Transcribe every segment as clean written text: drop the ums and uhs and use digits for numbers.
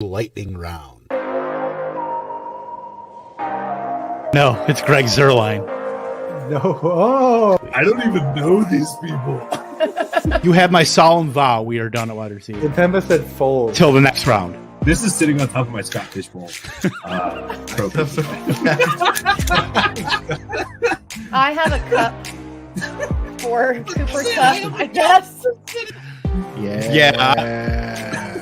lightning round. No, it's Greg Zerline. No. Oh. I don't even know these people. You have my solemn vow. We are done at wide receiver. Nintendo said fold. Till the next round. This is sitting on top of my Scott Fishbowl. Trophy. I have a cup for Cooper Cup, I guess. Yeah.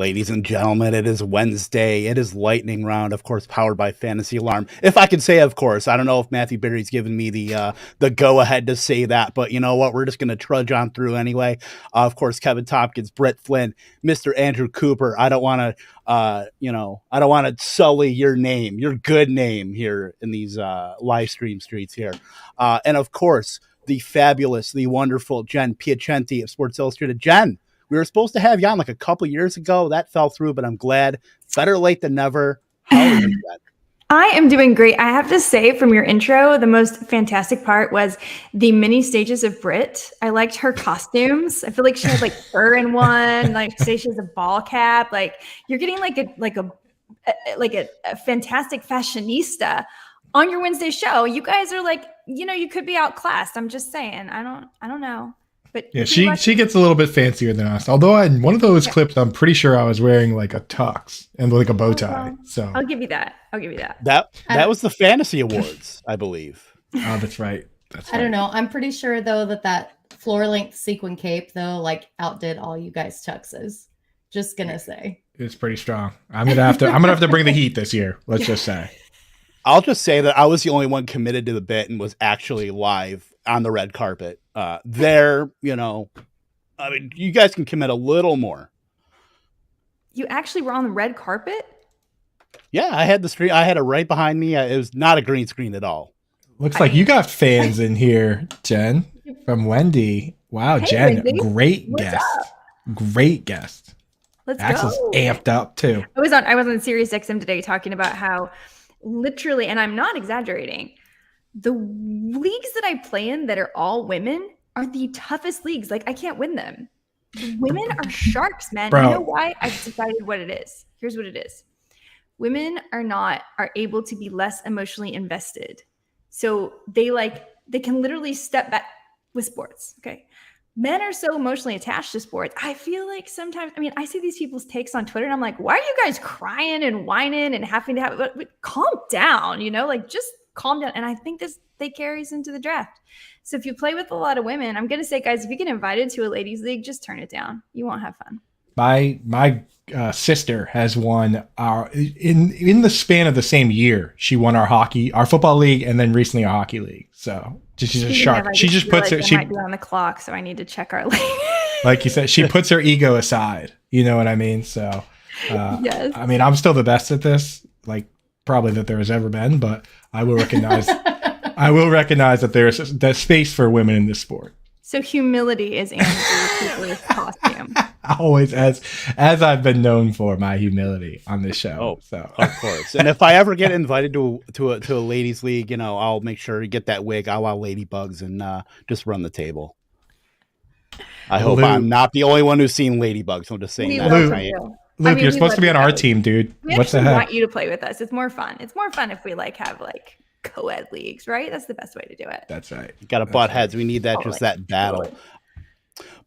Ladies and gentlemen, it is Wednesday. It is lightning round, of course, powered by Fantasy Alarm. If I can say, of course, I don't know if Matthew Berry's given me the go ahead to say that, but you know what? We're just going to trudge on through anyway. Of course, Kevin Tompkins, Britt Flinn, Mr. Andrew Cooper. I don't want to, I don't want to sully your name, your good name here in these live stream streets here. And of course, the fabulous, the wonderful Jen Piacenti of Sports Illustrated. Jen, we were supposed to have you on like a couple years ago. That fell through, but I'm glad. Better late than never. How are you, Jen? I am doing great. I have to say, from your intro, the most fantastic part was the mini stages of Brit. I liked her costumes. I feel like she had like fur in one. Like, say she has a ball cap. Like, you're getting like a fantastic fashionista on your Wednesday show. You guys are like, you could be outclassed. I'm just saying. I don't know. But yeah, she gets a little bit fancier than us. Although in one of those clips, I'm pretty sure I was wearing like a tux and like a bow tie. So I'll give you that. That was the Fantasy Awards, I believe. Oh, that's right. I don't know. I'm pretty sure though that floor length sequin cape though outdid all you guys tuxes. Just gonna say it's pretty strong. I'm gonna have to bring the heat this year. Let's just say. I'll just say that I was the only one committed to the bit and was actually live on the red carpet. I mean, you guys can commit a little more. You actually were on the red carpet? Yeah, I had the screen. I had it right behind me. It was not a green screen at all. Looks like you got fans in here, Jen, from Wendy. Wow, hey, Jen, Wendy. Great guest. Great guest. Let's Axel's go. Amped up too. I was on Sirius XM today talking about how literally, and I'm not exaggerating, the leagues that I play in that are all women are the toughest leagues. Like, I can't win them. The women are sharks, man. Bro. You know why? I've decided what it is. Here's what it is. Women are able to be less emotionally invested. So they can literally step back with sports. Okay. Men are so emotionally attached to sports. I feel like sometimes, I see these people's takes on Twitter and I'm like, why are you guys crying and whining and having to have it? Calm down, just calm down. And I think they carries into the draft. So if you play with a lot of women, I'm going to say, guys, if you get invited to a ladies league, just turn it down. You won't have fun. My sister has won in the span of the same year. She won our football league and then recently our hockey league. So she's a shark. She just puts she might be on the clock. So I need to check our league. Like you said, she puts her ego aside. You know what I mean? So, yes. I'm still the best at this, like probably that there has ever been, but I will recognize that there's space for women in this sport. So humility is Andrew's costume. Always, as I've been known for my humility on this show. Oh, so of course. And if I ever get invited to a ladies league, I'll make sure to get that wig a la Ladybugs and just run the table. I hope I'm not the only one who's seen Ladybugs. I'm just saying that. Luke, you're supposed to be on our team, dude. What the heck? We want you to play with us. It's more fun. It's more fun if we have co-ed leagues, right? That's the best way to do it. That's right. You got to butt heads. We need that, just that battle.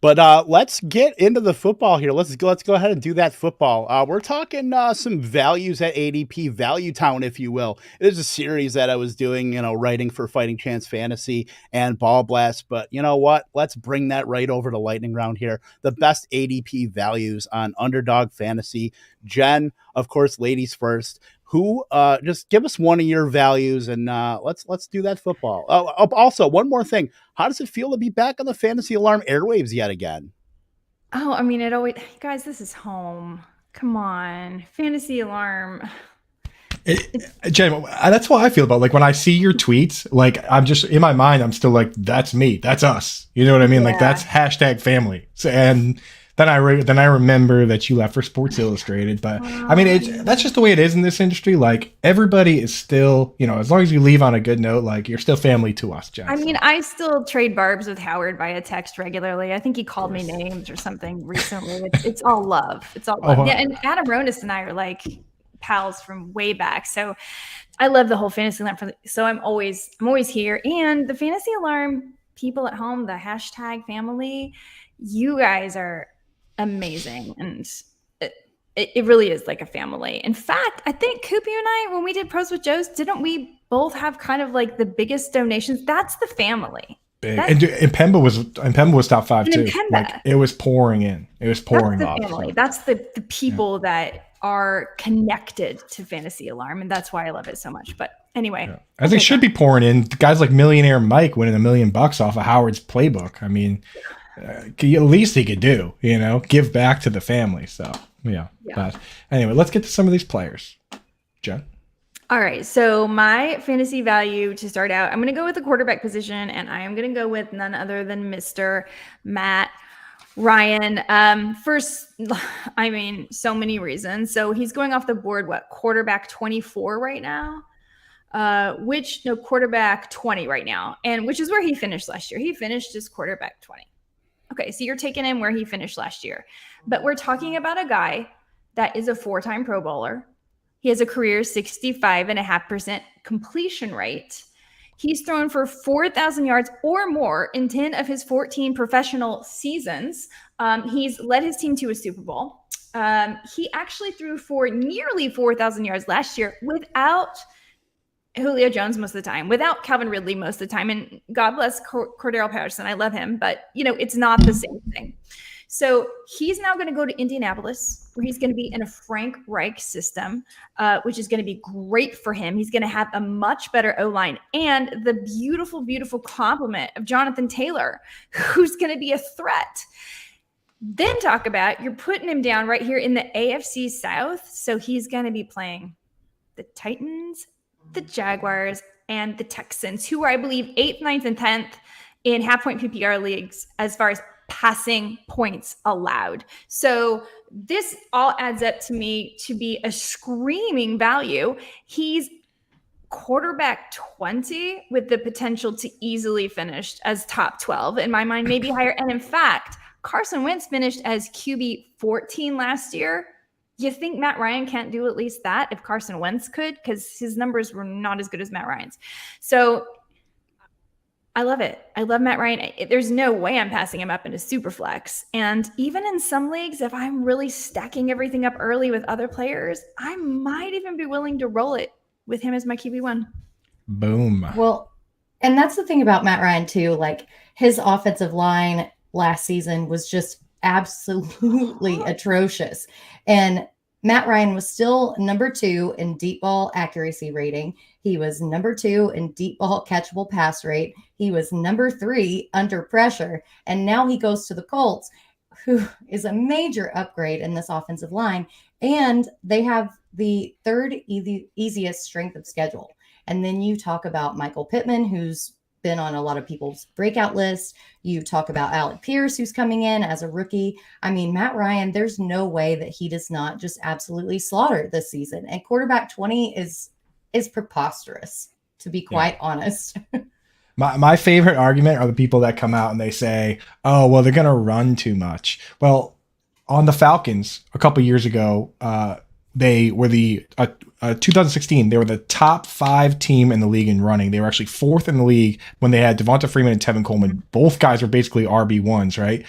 But let's get into the football here. Let's go ahead and do that football. We're talking some values at ADP, Valuetown, if you will. It is a series that I was doing, writing for Fighting Chance Fantasy and Ball Blast. But you know what? Let's bring that right over to lightning round here. The best ADP values on Underdog Fantasy. Jen, of course, ladies first. Who just give us one of your values and let's do that football. Also, one more thing. How does it feel to be back on the Fantasy Alarm airwaves yet again? Oh, it always, guys, this is home. Come on. Fantasy Alarm. Jen, that's what I feel about when I see your tweets, I'm just in my mind, I'm still like, that's me, that's us. You know what I mean? Yeah. That's #family. So, and then I remember that you left for Sports Illustrated. But I mean, that's just the way it is in this industry. Like everybody is still, as long as you leave on a good note, like you're still family to us, Jen. I mean, I still trade barbs with Howard via text regularly. I think he called me names or something recently. It's all love. It's all love. Yeah, and Adam Ronis and I are like pals from way back. So I love the whole fantasy alarm. So I'm always here. And the fantasy alarm people at home, the hashtag family, you guys are amazing. And it really is like a family. In fact, I think Coop, you and I, when we did Pros with Joe's, didn't we both have kind of like the biggest donations? That's the family. Big. And Pemba was top 5 too. Like it was pouring in. It was pouring That's off. the family. That's the people that are connected to Fantasy Alarm, and that's why I love it so much. But anyway, as it should be pouring in. Guys like Millionaire Mike winning $1 million off of Howard's playbook. I mean, at least he could do, give back to the family. So yeah. But anyway, let's get to some of these players. Jen. All right, so my fantasy value to start out, I'm going to go with the quarterback position, and I am going to go with none other than Mr. Matt Ryan. First, I mean, so many reasons. So he's going off the board, quarterback 24 right now? Quarterback 20 right now, and which is where he finished last year. He finished as quarterback 20. Okay, so you're taking him where he finished last year. But we're talking about a guy that is a 4-time Pro Bowler. He has a career 65.5% completion rate. He's thrown for 4,000 yards or more in 10 of his 14 professional seasons. He's led his team to a Super Bowl. He actually threw for nearly 4,000 yards last year without Julio Jones most of the time, without Calvin Ridley most of the time. And God bless Cordero Patterson. I love him, but it's not the same thing. So he's now going to go to Indianapolis, where he's going to be in a Frank Reich system, which is going to be great for him. He's going to have a much better O-line and the beautiful, beautiful complement of Jonathan Taylor, who's going to be a threat. Then talk about, you're putting him down right here in the AFC South. So he's going to be playing the Titans, the Jaguars, and the Texans, who are, I believe, 8th, 9th, and 10th in half-point PPR leagues as far as passing points allowed. So this all adds up to me to be a screaming value. He's quarterback 20 with the potential to easily finish as top 12 in my mind, maybe higher. And in fact, Carson Wentz finished as QB 14 last year. You think Matt Ryan can't do at least that if Carson Wentz could? Because his numbers were not as good as Matt Ryan's. So I love it. I love Matt Ryan. There's no way I'm passing him up into Superflex. And even in some leagues, if I'm really stacking everything up early with other players, I might even be willing to roll it with him as my QB1. Boom. Well, and that's the thing about Matt Ryan too. Like his offensive line last season was just absolutely atrocious. And Matt Ryan was still number 2 in deep ball accuracy rating. He was number 2 in deep ball catchable pass rate. He was number 3 under pressure. And now he goes to the Colts, who is a major upgrade in this offensive line. And they have the 3rd easiest strength of schedule. And then you talk about Michael Pittman, who's been on a lot of people's breakout lists. You talk about Alec Pierce, who's coming in as a rookie. I mean, Matt Ryan, there's no way that he does not just absolutely slaughter this season. And quarterback 20 is preposterous, to be quite honest. My favorite argument are the people that come out and they say, oh, well, they're going to run too much. Well, on the Falcons a couple years ago, they were 2016, they were the top 5 team in the league in running. They were actually 4th in the league when they had Devonta Freeman and Tevin Coleman. Both guys were basically RB1s, right?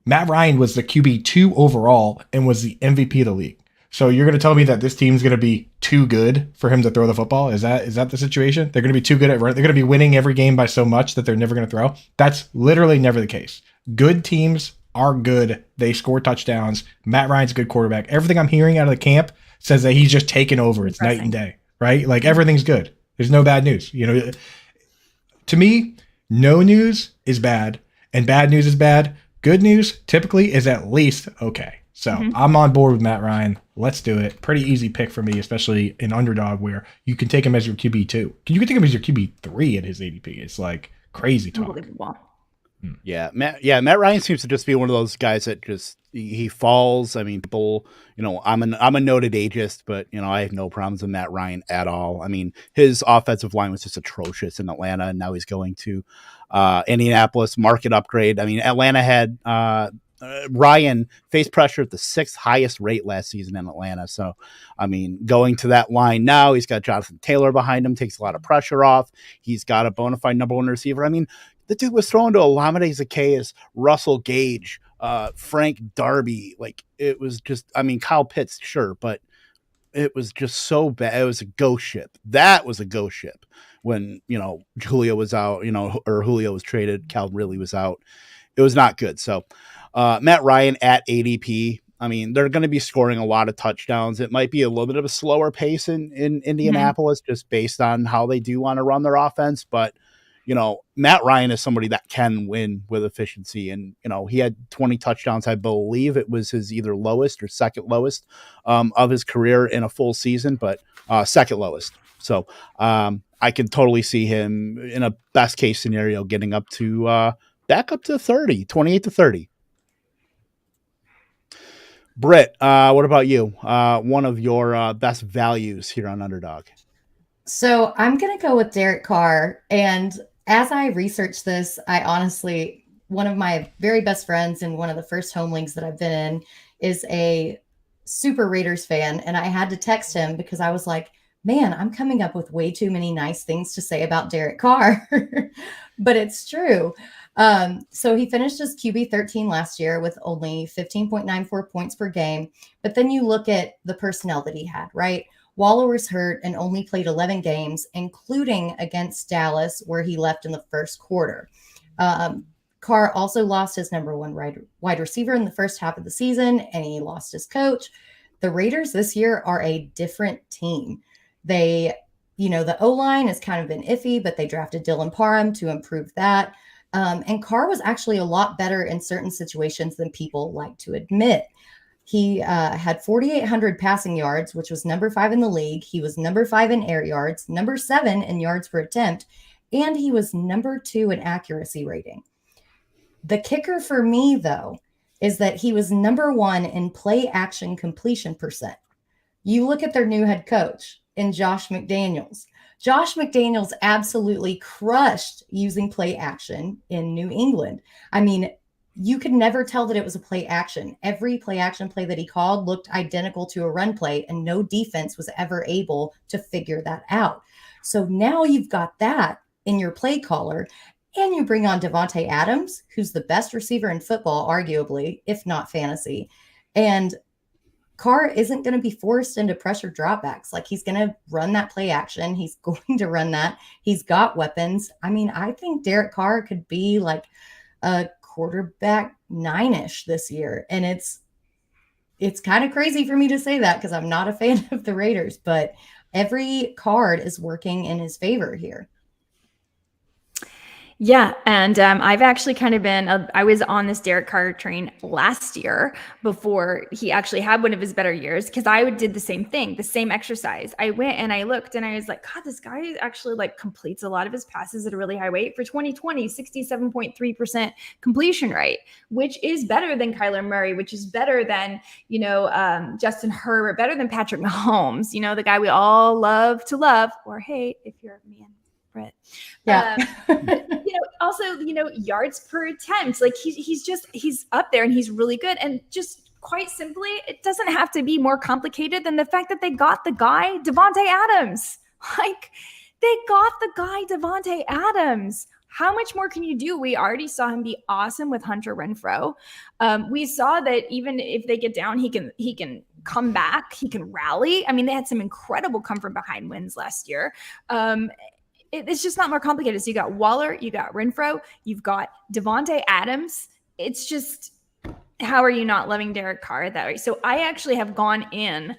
Matt Ryan was the QB2 overall and was the MVP of the league. So you're going to tell me that this team's going to be too good for him to throw the football? Is that the situation? They're going to be too good at running. They're going to be winning every game by so much that they're never going to throw? That's literally never the case. Good teams are good. They score touchdowns. Matt Ryan's a good quarterback. Everything I'm hearing out of the camp says that he's just taken over. It's night and day, right? Like everything's good. There's no bad news. To me, no news is bad and bad news is bad. Good news typically is at least okay. So I'm on board with Matt Ryan. Let's do it. Pretty easy pick for me, especially in underdog where you can take him as your QB2. You can take him as your QB3 at his ADP. It's like crazy talk. Unbelievable. Yeah, Matt Ryan seems to just be one of those guys that just he falls. I mean, people, I'm a noted ageist, but I have no problems with Matt Ryan at all. I mean, his offensive line was just atrocious in Atlanta, and now he's going to Indianapolis. Market upgrade. I mean, Atlanta had Ryan faced pressure at the 6th highest rate last season in Atlanta. So, I mean, going to that line now, he's got Jonathan Taylor behind him, takes a lot of pressure off. He's got a bona fide number 1 receiver. I mean, the dude was throwing to Olamide Zaccheaus, Russell Gage, Frank Darby. Like, it was just, I mean, Kyle Pitts, sure, but it was just so bad. It was a ghost ship. That was a ghost ship when, Julio was out, or Julio was traded. Calvin Ridley was out. It was not good. So, Matt Ryan at ADP. I mean, they're going to be scoring a lot of touchdowns. It might be a little bit of a slower pace in Indianapolis, just based on how they do want to run their offense. But, Matt Ryan is somebody that can win with efficiency. And, he had 20 touchdowns. I believe it was his either lowest or second lowest of his career in a full season, but second lowest. So I could totally see him in a best case scenario getting up to back up to 30, 28 to 30. Britt, what about you? One of your best values here on Underdog. So I'm going to go with Derek Carr. And as I researched this, I honestly, one of my very best friends and one of the first home leagues that I've been in is a super Raiders fan. And I had to text him because I was like, man, I'm coming up with way too many nice things to say about Derek Carr. But it's true. So he finished as QB 13 last year with only 15.94 points per game. But then you look at the personnel that he had, right? Waller was hurt and only played 11 games, including against Dallas, where he left in the first quarter. Carr also lost his number 1 wide receiver in the first half of the season, and he lost his coach. The Raiders this year are a different team. They, the O-line has kind of been iffy, but they drafted Dylan Parham to improve that. And Carr was actually a lot better in certain situations than people like to admit. He had 4,800 passing yards, which was number 5 in the league. He was number 5 in air yards, number 7 in yards per attempt, and he was number 2 in accuracy rating. The kicker for me, though, is that he was number 1 in play action completion percent. You look at their new head coach in Josh McDaniels. Josh McDaniels absolutely crushed using play action in New England. I mean, you could never tell that it was a play action. Every play action play that he called looked identical to a run play, and no defense was ever able to figure that out. So now you've got that in your play caller, and you bring on Devontae Adams, who's the best receiver in football, arguably, if not fantasy. And Carr isn't going to be forced into pressure dropbacks. Like, he's going to run that play action. He's going to run that. He's got weapons. I mean, I think Derek Carr could be like a quarterback 9-ish this year. And it's kind of crazy for me to say that because I'm not a fan of the Raiders, but every card is working in his favor here. Yeah, and I've actually kind of been, I was on this Derek Carr train last year before he actually had one of his better years, because I did the same thing, the same exercise. I went and I looked and I was like, God, this guy actually like completes a lot of his passes at a really high rate. For 2020, 67.3% completion rate, which is better than Kyler Murray, which is better than, Justin Herbert, better than Patrick Mahomes, the guy we all love to love or hate if you're a man. Brett. Yeah. Also, yards per attempt, like he's up there and he's really good. And just quite simply, it doesn't have to be more complicated than the fact that they got the guy Devontae Adams. Like, they got the guy Devontae Adams. How much more can you do? We already saw him be awesome with Hunter Renfrow. We saw that even if they get down, he can come back. He can rally. I mean, they had some incredible come from behind wins last year. It's just not more complicated. So you got Waller, you got Renfrow, you've got Devontae Adams. It's just, how are you not loving Derek Carr that way? So I actually have gone in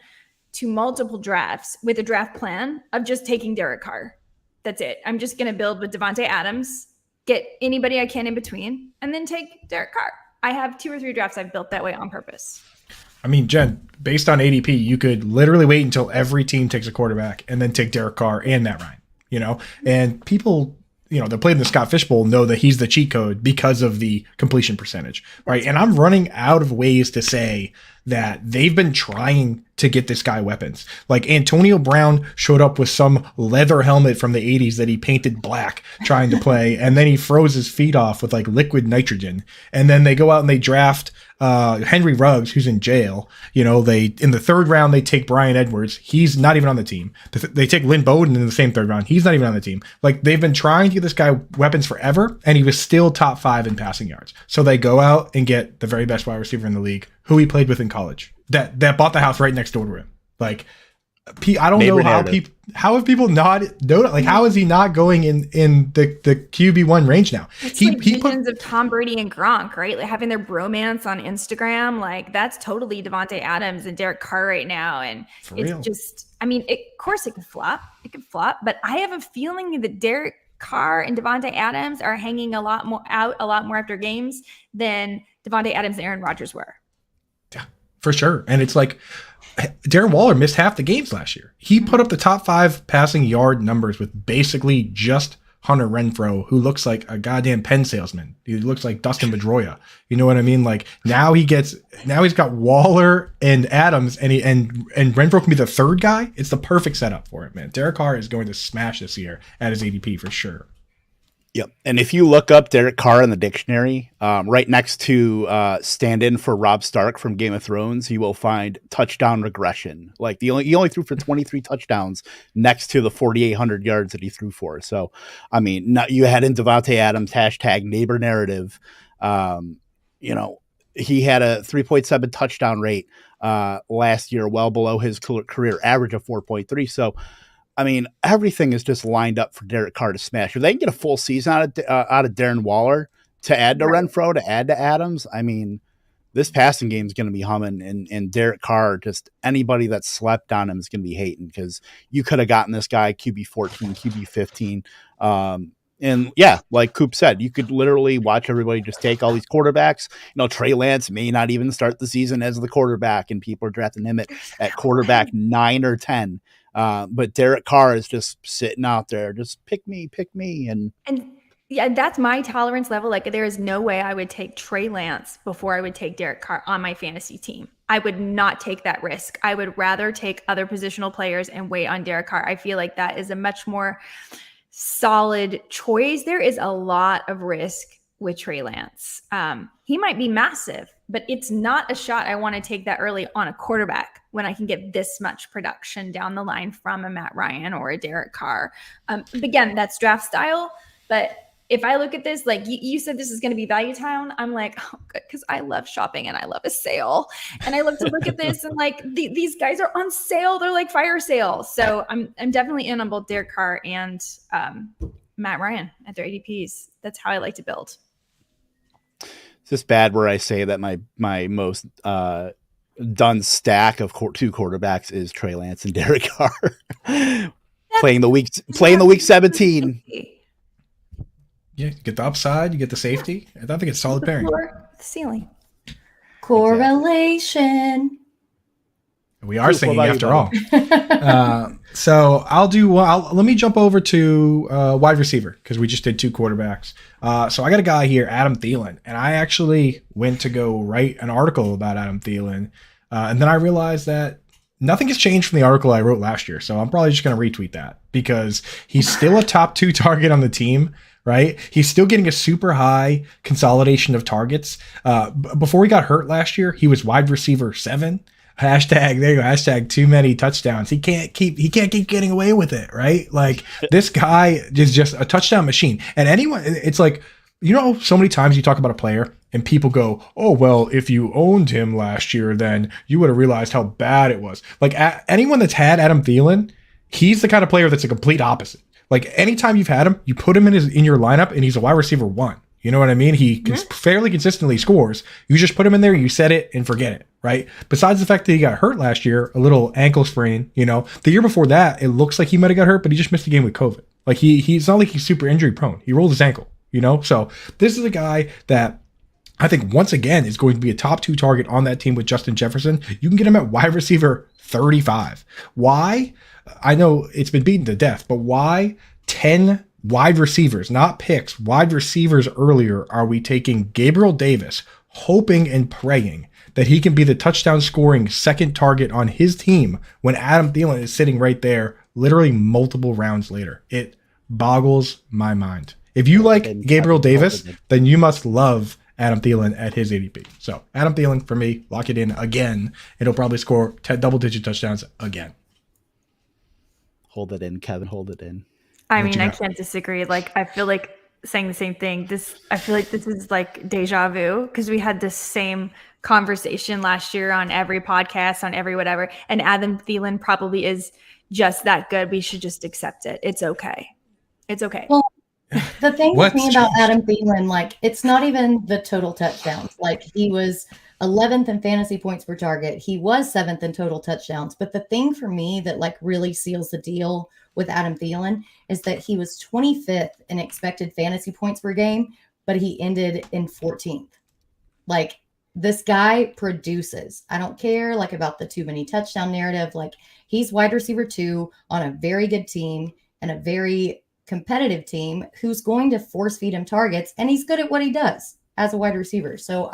to multiple drafts with a draft plan of just taking Derek Carr. That's it. I'm just going to build with Devontae Adams, get anybody I can in between, and then take Derek Carr. I have 2 or 3 drafts I've built that way on purpose. I mean, Jen, based on ADP, you could literally wait until every team takes a quarterback and then take Derek Carr and Matt Ryan. And people, they played in the Scott Fish Bowl know that he's the cheat code because of the completion percentage, right? And I'm running out of ways to say that they've been trying to get this guy weapons. Like Antonio Brown showed up with some leather helmet from the 80s that he painted black trying to play, and then he froze his feet off with like liquid nitrogen. And then they go out and they draft Henry Ruggs, who's in jail. They in the third round they take Brian Edwards. He's not even on the team. They take Lynn Bowden in the same third round. He's not even on the team. Like, they've been trying to get this guy weapons forever, and he was still top 5 in passing yards. So they go out and get the very best wide receiver in the league, who he played with in college, that bought the house right next door to him. Like, I don't know how have people not know that? Like, how is he not going in the QB1 range now? It's visions of Tom Brady and Gronk, right? Like having their bromance on Instagram. Like, that's totally Devontae Adams and Derek Carr right now. And it's just, of course it can flop. It can flop. But I have a feeling that Derek Carr and Devontae Adams are hanging a lot more after games than Devontae Adams and Aaron Rodgers were. Yeah, for sure. And it's like, Darren Waller missed half the games last year. He put up the top 5 passing yard numbers with basically just Hunter Renfrow, who looks like a goddamn pen salesman. He looks like Dustin Pedroia. You know what I mean? Like, now he's got Waller and Adams, and Renfrow can be the third guy. It's the perfect setup for it, man. Derek Carr is going to smash this year at his ADP for sure. Yep. And if you look up Derek Carr in the dictionary, right next to stand-in for Robb Stark from Game of Thrones, you will find touchdown regression. Like, he only threw for 23 touchdowns next to the 4,800 yards that he threw for. So, you had in Devontae Adams, #neighbor narrative. He had a 3.7 touchdown rate last year, well below his career average of 4.3. So, everything is just lined up for Derek Carr to smash. If they can get a full season out of Darren Waller to add to Renfrow, to add to Adams, this passing game is going to be humming. And Derek Carr, just anybody that slept on him is going to be hating, because you could have gotten this guy QB 14, QB 15. And yeah, like Coop said, you could literally watch everybody just take all these quarterbacks. Trey Lance may not even start the season as the quarterback, and people are drafting him at quarterback 9 or 10. But Derek Carr is just sitting out there, just pick me. And yeah, that's my tolerance level. Like, there is no way I would take Trey Lance before I would take Derek Carr on my fantasy team. I would not take that risk. I would rather take other positional players and wait on Derek Carr. I feel like that is a much more solid choice. There is a lot of risk with Trey Lance. He might be massive, but it's not a shot I want to take that early on a quarterback when I can get this much production down the line from a Matt Ryan or a Derek Carr. Again, that's draft style. But if I look at this, like you said, this is going to be Valuetown. I'm like, oh, good, because I love shopping and I love a sale. And I love to look at this and like these guys are on sale. They're like fire sale. So I'm definitely in on both Derek Carr and Matt Ryan at their ADPs. That's how I like to build. It's just bad where I say that my most done stack of 2 quarterbacks is Trey Lance and Derek Carr playing the week 17. Yeah, you get the upside, you get the safety. I think it's solid pairing. The ceiling. Correlation. We are singing after all. So let me jump over to wide receiver, because we just did 2 quarterbacks. So I got a guy here, Adam Thielen, and I actually went to go write an article about Adam Thielen. And then I realized that nothing has changed from the article I wrote last year. So I'm probably just going to retweet that, because he's still a top 2 target on the team. Right? He's still getting a super high consolidation of targets. Before he got hurt last year, he was wide receiver 7. Hashtag too many touchdowns. He can't keep getting away with it, right? Like, this guy is just a touchdown machine. And it's like, so many times you talk about a player and people go, oh, well, if you owned him last year, then you would have realized how bad it was. Like, anyone that's had Adam Thielen, he's the kind of player that's a complete opposite. Like, anytime you've had him, you put him in your lineup and he's a wide receiver 1. You know what I mean? He fairly consistently scores. You just put him in there, you set it and forget it, right? Besides the fact that he got hurt last year, a little ankle sprain, the year before that, it looks like he might have got hurt, but he just missed the game with COVID. Like, he's not like he's super injury prone. He rolled his ankle, So this is a guy that I think once again is going to be a top 2 target on that team with Justin Jefferson. You can get him at wide receiver 35. Why? I know it's been beaten to death, but why 10 wide receivers, not picks, wide receivers earlier are we taking Gabriel Davis, hoping and praying that he can be the touchdown scoring second target on his team when Adam Thielen is sitting right there literally multiple rounds later? It boggles my mind. If you like Gabriel Davis, then you must love Adam Thielen at his ADP. So Adam Thielen, for me, lock it in again. It'll probably score double-digit touchdowns again. Hold it in, Kevin. Hold it in. I mean, I can't disagree. Like, I feel like saying the same thing. I feel like this is like deja vu because we had this same conversation last year on every podcast, on every whatever. And Adam Thielen probably is just that good. We should just accept it. It's okay. It's okay. Well, the thing with me about Adam Thielen, like, it's not even the total touchdowns. Like, he was 11th in fantasy points per target. He was 7th in total touchdowns. But the thing for me that like really seals the deal with Adam Thielen is that he was 25th in expected fantasy points per game, but he ended in 14th. Like, this guy produces. I don't care like about the too many touchdown narrative. Like, he's wide receiver 2 on a very good team and a very competitive team who's going to force feed him targets, and he's good at what he does as a wide receiver. So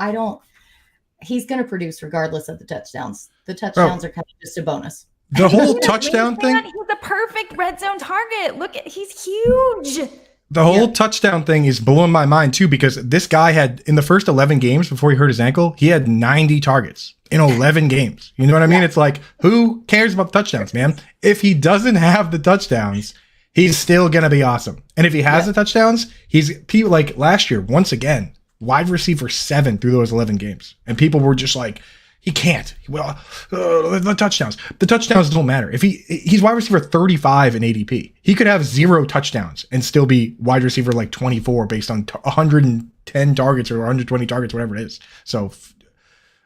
he's going to produce regardless of the touchdowns. The touchdowns are kind of just a bonus. The whole touchdown thing. He's the perfect red zone target. Look at, he's huge. The whole touchdown thing is blowing my mind too, because this guy had in the first 11 games before he hurt his ankle, he had 90 targets in 11 games. You know what I mean? It's like, who cares about the touchdowns, man? If he doesn't have the touchdowns, he's still going to be awesome. And if he has the touchdowns, he's people like last year, once again, wide receiver 7 through those 11 games. And people were just like, he can't. Well, the touchdowns. The touchdowns don't matter. If he's wide receiver 35 in ADP, he could have 0 touchdowns and still be wide receiver like 24 based on 110 targets or 120 targets, whatever it is. So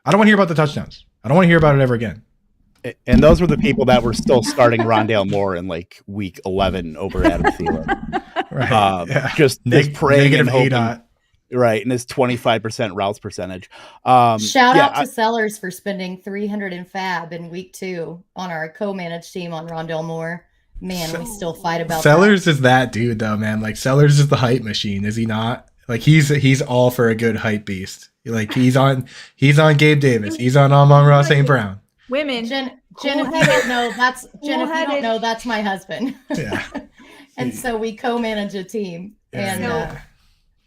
I don't want to hear about the touchdowns. I don't want to hear about it ever again. And those were the people that were still starting Rondale Moore in like week 11 over Adam Thielen. Right. Just praying and hoping. ADOT. Right, and his 25% routes percentage. Shout out to Sellers for spending 300 in fab in week 2 on our co-managed team on Rondale Moore. Man, we still fight about Sellers is that dude though, man. Like, Sellers is the hype machine, is he not? Like, he's all for a good hype beast. Like, he's on Gabe Davis. He's on Amon-Ra St. Brown. Women. Jen, if you don't know, that's my husband. Yeah. And so we co-manage a team, and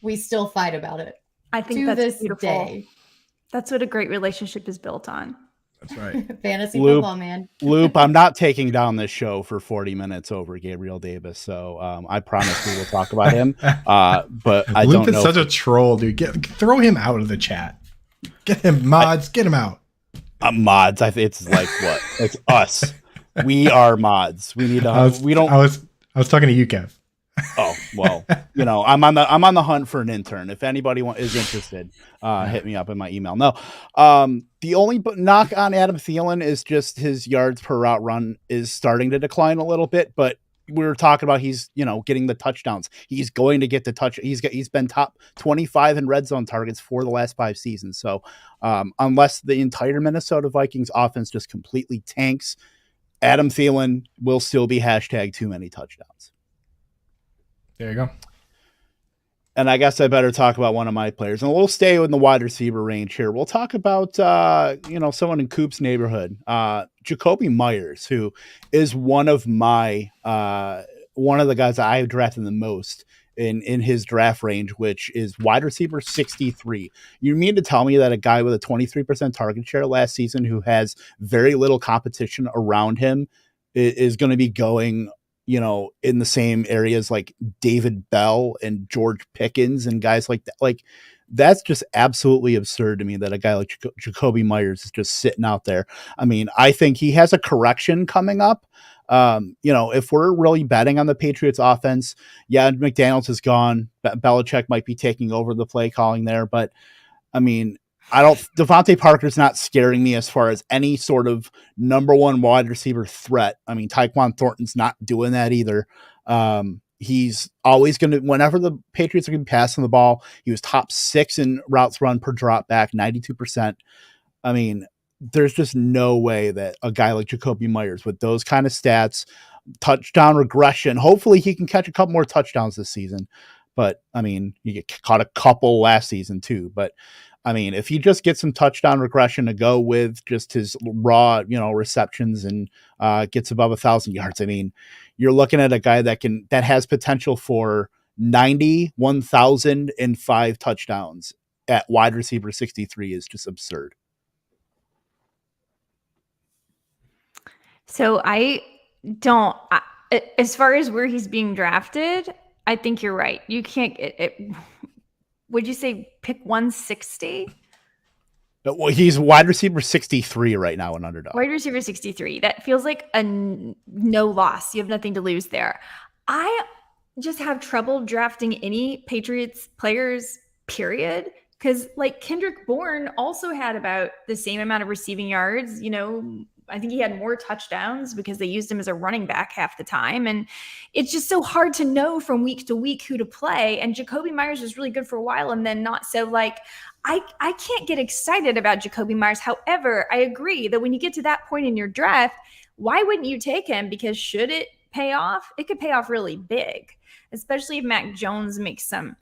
we still fight about it. I think to that's this beautiful. day. That's what a great relationship is built on. That's right. Fantasy football, man. Loop, I'm not taking down this show for 40 minutes over Gabriel Davis, so I promise we will talk about him. But I Loop don't know. is such a troll, dude. Throw him out of the chat. Get him, mods. Get him out. Mods. I think it's like what? It's us. We are mods. We need. We don't. I was talking to you, Kev. Oh well, I'm on the hunt for an intern. If anybody is interested, hit me up in my email. No, the only knock on Adam Thielen is just his yards per route run is starting to decline a little bit. But we were talking about he's getting the touchdowns. He's going to get the touch. He's been top 25 in red zone targets for the last 5 seasons. So unless the entire Minnesota Vikings offense just completely tanks, Adam Thielen will still be # too many touchdowns. There you go. And I guess I better talk about one of my players. And we'll stay in the wide receiver range here. We'll talk about, someone in Coop's neighborhood, Jacoby Myers, who is one of the guys that I drafted the most in his draft range, which is wide receiver 63. You mean to tell me that a guy with a 23% target share last season who has very little competition around him is going to be going in the same areas like David Bell and George Pickens and guys like that? Like, that's just absolutely absurd to me that a guy like Jacoby Myers is just sitting out there. I mean, I think he has a correction coming up. If we're really betting on the Patriots offense, McDaniels is gone. Belichick might be taking over the play calling there, but I mean, Devontae Parker's not scaring me as far as any sort of number one wide receiver threat. I mean, Tyquan Thornton's not doing that either. He's always going to, whenever the Patriots are going to be passing the ball, he was top 6 in routes run per drop back, 92%. I mean, there's just no way that a guy like Jacoby Myers with those kind of stats, touchdown regression. Hopefully he can catch a couple more touchdowns this season. But I mean, you caught a couple last season too. But I mean, if he just gets some touchdown regression to go with just his raw, receptions and gets above 1,000 yards, I mean, you're looking at a guy that has potential for 90, 1,005 touchdowns at wide receiver 63 is just absurd. So as far as where he's being drafted, I think you're right. You can't would you say pick 160? Well, he's wide receiver 63 right now in Underdog. Wide receiver 63. That feels like a no loss. You have nothing to lose there. I just have trouble drafting any Patriots players, period. Because like Kendrick Bourne also had about the same amount of receiving yards. I think he had more touchdowns because they used him as a running back half the time. And it's just so hard to know from week to week who to play. And Jacoby Myers was really good for a while and then not. So like, I can't get excited about Jacoby Myers. However, I agree that when you get to that point in your draft, why wouldn't you take him? Because should it pay off? It could pay off really big, especially if Mac Jones makes some,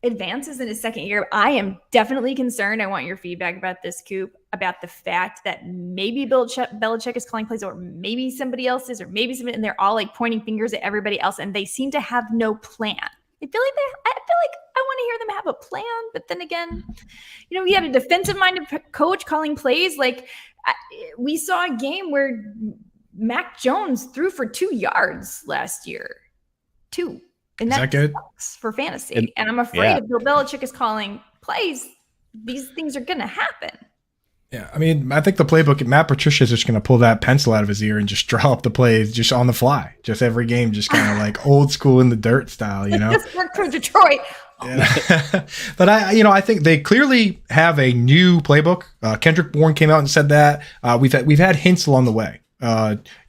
advances in his second year. I am definitely concerned. I want your feedback about this, Coop, about the fact that maybe Belichick is calling plays, or maybe somebody else is, or maybe somebody, and they're all like pointing fingers at everybody else, and they seem to have no plan. I feel like I want to hear them have a plan, but then again, we had a defensive-minded coach calling plays. Like we saw a game where Mac Jones threw for 2 yards last year. 2. And that good for fantasy. And I'm afraid if Bill Belichick is calling plays, these things are going to happen. Yeah, I mean, I think the playbook, Matt Patricia is just going to pull that pencil out of his ear and just draw up the plays just on the fly. Just every game, just kind of like old school in the dirt style, This worked for Detroit. Yeah. But I think they clearly have a new playbook. Kendrick Bourne came out and said that. We've had hints along the way.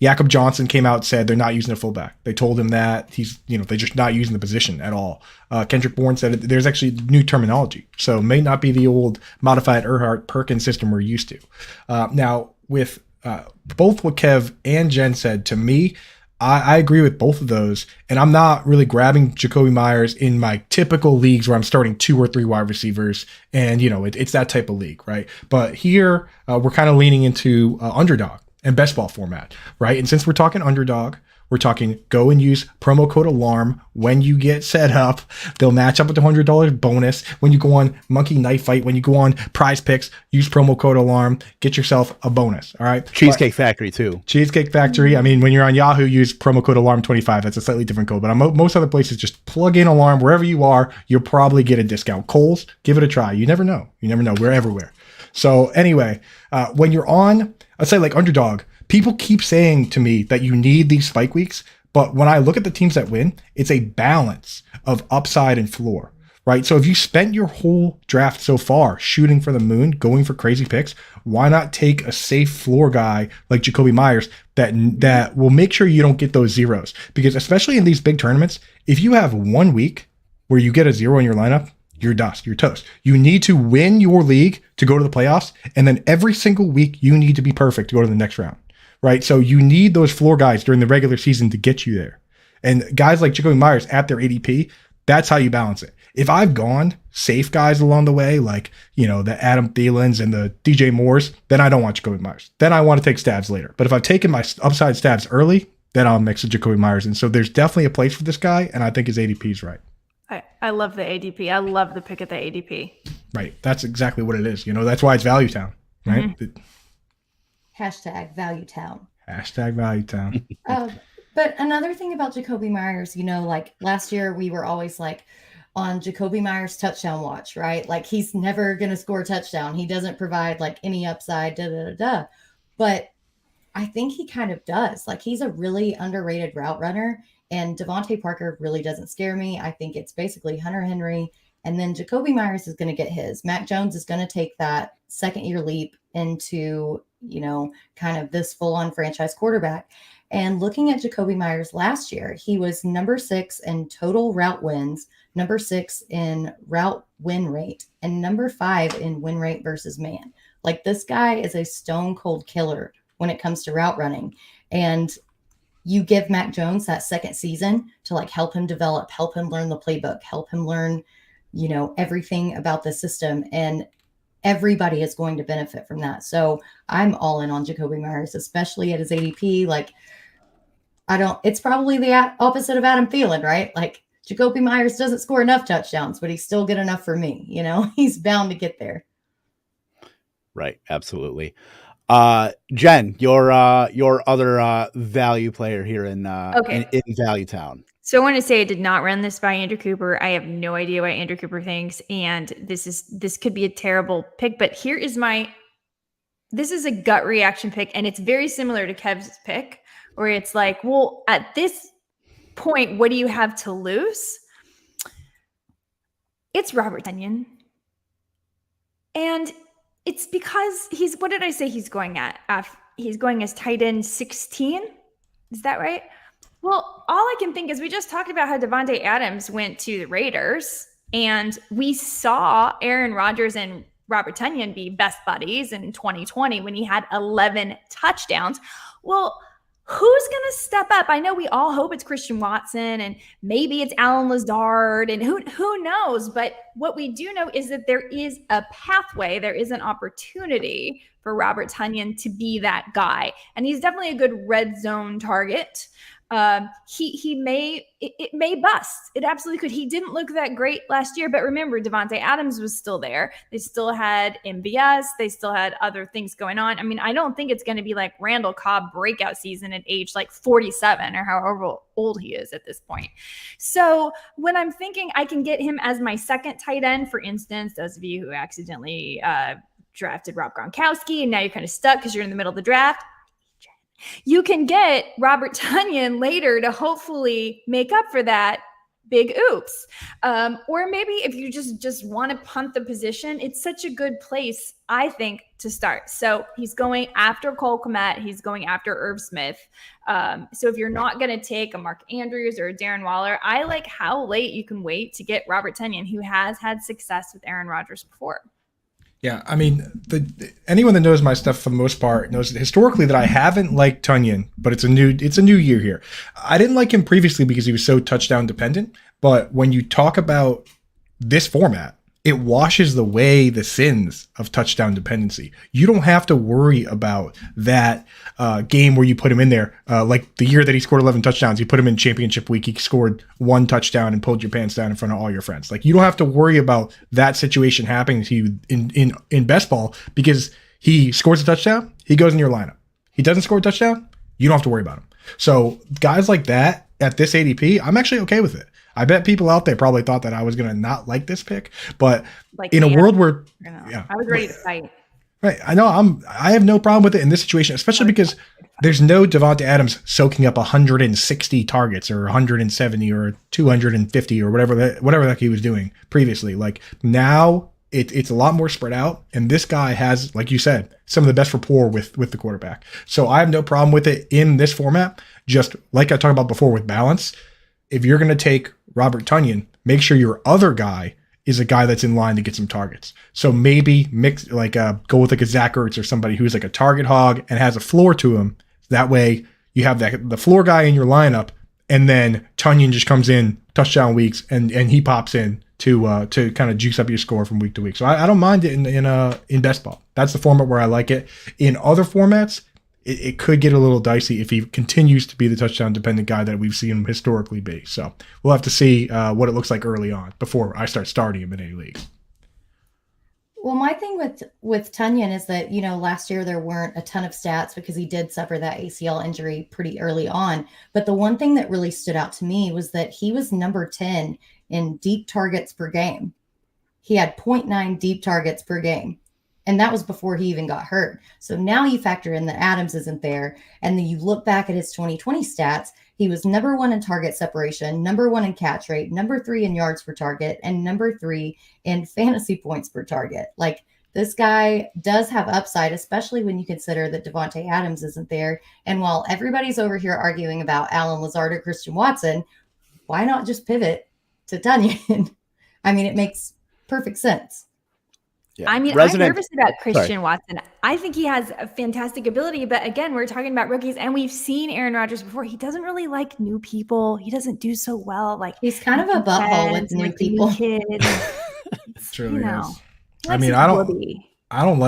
Jacob Johnson came out and said they're not using a fullback. They told him that they're just not using the position at all. Kendrick Bourne said there's actually new terminology, so it may not be the old modified Erhardt-Perkins system we're used to. Now, with both what Kev and Jen said, to me, I agree with both of those, and I'm not really grabbing Jacoby Myers in my typical leagues where I'm starting 2 or 3 wide receivers, and it's that type of league, right? But here we're kind of leaning into Underdog and best ball format, right? And since we're talking Underdog, we're talking go and use promo code ALARM when you get set up. They'll match up with the $100 bonus. When you go on Monkey Knife Fight, when you go on Prize Picks, use promo code ALARM, get yourself a bonus, all right? Cheesecake Factory too. Cheesecake Factory. I mean, when you're on Yahoo, use promo code ALARM25. That's a slightly different code, but on most other places, just plug in ALARM wherever you are. You'll probably get a discount. Kohl's, give it a try. You never know. We're everywhere. So anyway, when you're on, I'd say like Underdog, people keep saying to me that you need these spike weeks, but when I look at the teams that win, it's a balance of upside and floor, right? So if you spent your whole draft so far shooting for the moon, going for crazy picks, why not take a safe floor guy like Jacoby Myers that will make sure you don't get those zeros? Because especially in these big tournaments, if you have 1 week where you get a 0 in your lineup, you're dust, you're toast. You need to win your league to go to the playoffs, and then every single week you need to be perfect to go to the next round. Right. So you need those floor guys during the regular season to get you there. And guys like Jacoby Myers at their ADP, that's how you balance it. If I've gone safe guys along the way, like, the Adam Thielens and the DJ Moores, then I don't want Jacoby Myers. Then I want to take stabs later. But if I've taken my upside stabs early, then I'll mix with Jacoby Myers. And so there's definitely a place for this guy. And I think his ADP is right. I love the ADP. I love the pick at the ADP. Right. That's exactly what it is. That's why it's Valuetown. Right. Mm-hmm. #Valuetown. #Valuetown. But another thing about Jacoby Myers, like last year we were always like on Jacoby Myers touchdown watch, right? Like he's never going to score a touchdown. He doesn't provide like any upside, But I think he kind of does. Like he's a really underrated route runner, and Devontae Parker really doesn't scare me. I think it's basically Hunter Henry, and then Jacoby Myers is going to get his. Mac Jones is going to take that second-year leap into kind of this full-on franchise quarterback. And looking at Jacoby Myers last year, he was number 6 in total route wins, number 6 in route win rate, and number 5 in win rate versus man. Like this guy is a stone cold killer when it comes to route running. And you give Mac Jones that second season to like help him develop, help him learn the playbook, help him learn, you know, everything about the system. And everybody is going to benefit from that. So I'm all in on Jacoby Myers, especially at his ADP. Like, it's probably the opposite of Adam Thielen, right? Like, Jacoby Myers doesn't score enough touchdowns, but he's still good enough for me. You know, he's bound to get there. Right. Absolutely. Jen, your other value player here in Valuetown. So I want to say I did not run this by Andrew Cooper. I have no idea what Andrew Cooper thinks, and this could be a terrible pick. But this is a gut reaction pick, and it's very similar to Kev's pick, where it's like, well, at this point, what do you have to lose? It's Robert Denyon, and it's because what did I say he's going at? He's going as tight end 16. Is that right? Well, all I can think is we just talked about how Davante Adams went to the Raiders, and we saw Aaron Rodgers and Robert Denyon be best buddies in 2020 when he had 11 touchdowns. Well, who's going to step up? I know we all hope it's Christian Watson, and maybe it's Alan Lazard, and who knows? But what we do know is that there is a pathway, there is an opportunity for Robert Denyon to be that guy, and he's definitely a good red zone target. It may bust. It absolutely could. He didn't look that great last year, but remember, Davante Adams was still there. They still had MVS. They still had other things going on. I mean, I don't think it's going to be like Randall Cobb breakout season at age like 47 or however old he is at this point. So when I'm thinking I can get him as my second tight end, for instance, those of you who accidentally drafted Rob Gronkowski and now you're kind of stuck because you're in the middle of the draft, you can get Robert Denyon later to hopefully make up for that big oops. Or maybe if you just want to punt the position, it's such a good place, I think, to start. So he's going after Cole Kmet. He's going after Irv Smith. So if you're not going to take a Mark Andrews or a Darren Waller, I like how late you can wait to get Robert Denyon, who has had success with Aaron Rodgers before. Yeah, I mean, anyone that knows my stuff for the most part knows historically that I haven't liked Denyon, but it's a new year here. I didn't like him previously because he was so touchdown dependent, but when you talk about this format, it washes away the sins of touchdown dependency. You don't have to worry about that game where you put him in there. Like the year that he scored 11 touchdowns, you put him in championship week, he scored 1 touchdown and pulled your pants down in front of all your friends. Like, you don't have to worry about that situation happening to you in best ball, because he scores a touchdown, he goes in your lineup. He doesn't score a touchdown, you don't have to worry about him. So guys like that at this ADP, I'm actually okay with it. I bet people out there probably thought that I was going to not like this pick, but like, in a world where I was ready to fight. Right. I know I have no problem with it in this situation, especially because there's no Davante Adams soaking up 160 targets or 170 or 250 or whatever that he was doing previously. Like, now it's a lot more spread out, and this guy has, like you said, some of the best rapport with the quarterback. So I have no problem with it in this format. Just like I talked about before with balance, if you're going to take Robert Denyon, make sure your other guy is a guy that's in line to get some targets. So maybe go with like a Zach Ertz or somebody who's like a target hog and has a floor to him. That way you have the floor guy in your lineup, and then Denyon just comes in touchdown weeks and he pops in to kind of juice up your score from week to week. So I don't mind it in best ball. That's the format where I like it. In other formats, it could get a little dicey if he continues to be the touchdown dependent guy that we've seen him historically be. So we'll have to see what it looks like early on before I start starting him in any leagues. Well, my thing with Denyon is that, you know, last year there weren't a ton of stats because he did suffer that ACL injury pretty early on. But the one thing that really stood out to me was that he was number 10 in deep targets per game. He had 0.9 deep targets per game. And that was before he even got hurt. So now you factor in that Adams isn't there. And then you look back at his 2020 stats. He was number 1 in target separation, number 1 in catch rate, number 3 in yards per target, and number 3 in fantasy points per target. Like, this guy does have upside, especially when you consider that Davante Adams isn't there. And while everybody's over here arguing about Alan Lazard or Christian Watson, why not just pivot to Denyon? I mean, it makes perfect sense. Yeah. I mean, I'm nervous about Christian Watson. I think he has a fantastic ability, but again, we're talking about rookies, and we've seen Aaron Rodgers before. He doesn't really like new people. He doesn't do so well. Like he's kind of a butthole with new people. Truly is. I mean, I don't